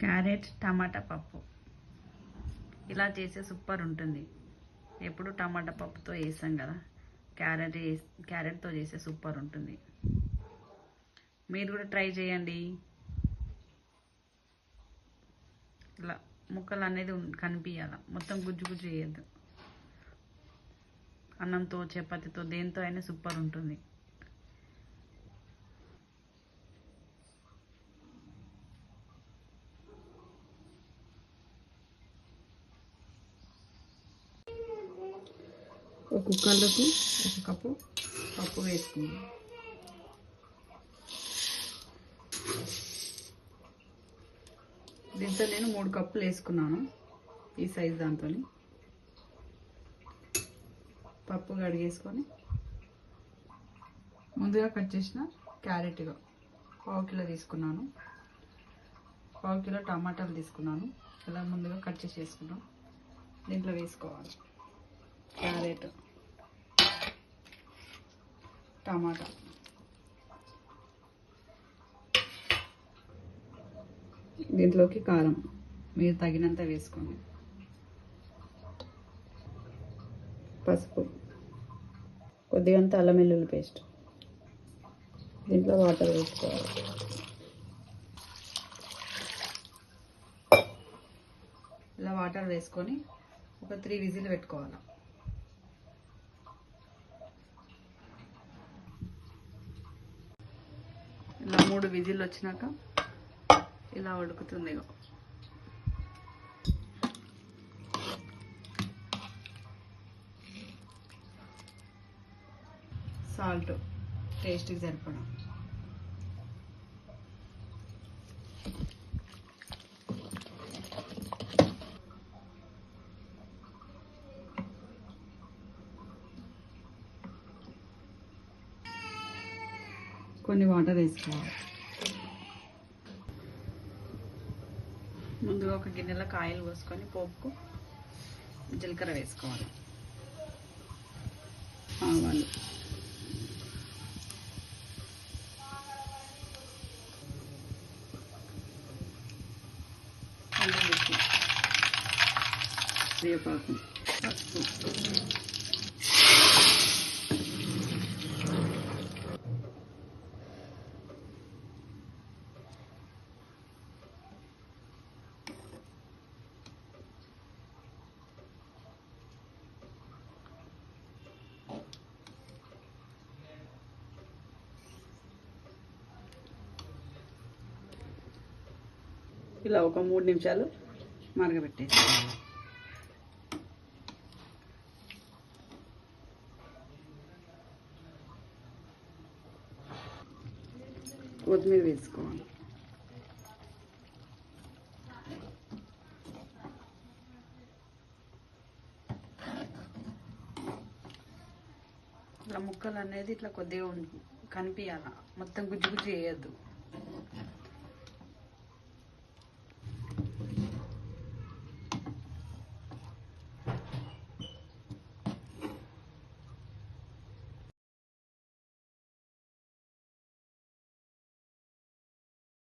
Carrot టమాటా పప్పు ఇలా చేస్తే సూపర్ ఉంటుంది. ఎప్పుడు టమాటా పప్పుతో వేసాం కదా, క్యారెట్తో చేస్తే సూపర్ ఉంటుంది. మీరు కూడా ట్రై చేయండి. ఇలా ముక్కలు అనేది కనిపించాల, మొత్తం గుజ్జు గుజ్జు చేయొద్దు. అన్నంతో చపాతీతో దేంతో అయినా సూపర్ ఉంటుంది. ఒక కుక్కర్లోకి 1 కప్పు పప్పు వేసుకున్నాను. దీంతో నేను 3 కప్పులు వేసుకున్నాను. ఈ సైజు దాంతో పప్పు కడిగేసుకొని ముందుగా కట్ చేసిన క్యారెట్ 1 కిలో తీసుకున్నాను. 1 కిలో టమాటాలు తీసుకున్నాను. ఇలా ముందుగా కట్ చేసి వేసుకున్నాం. దీంట్లో వేసుకోవాలి క్యారెట్, టమాటా, దీంట్లోకి కారం మీరు తగినంత వేసుకోండి, పసుపు, కొద్దిగంత అల్లం వెల్లుల్లి పేస్ట్, దీంట్లో వాటర్ వేసుకోవాలి. ఇలా వాటర్ వేసుకొని ఒక 3 విజిల్ పెట్టుకోవాలి. ఇలా 3 విజిల్ వచ్చినాక ఇలా ఉడుకుతుంది. సాల్ట్ టేస్ట్కి సరిపడా, కొన్ని వాటర్ వేసుకోవాలి. ముందుగా ఒక గిన్నెలో కాయలు పోసుకొని పోపుకు జీలకర్ర వేసుకోవాలి, ఆవాలు, ఎండుమిర్చి, వేపాకు, పసుపు, ఇలా ఒక 3 నిమిషాలు మరగబెట్టేసుకోవాలి. కొత్తిమీర వేసుకోవాలి. ఇలా ముక్కలు అనేది ఇట్లా కొద్దిగా కనిపించాల, మొత్తం గుజ్జు గుజ్జు వేయద్దు.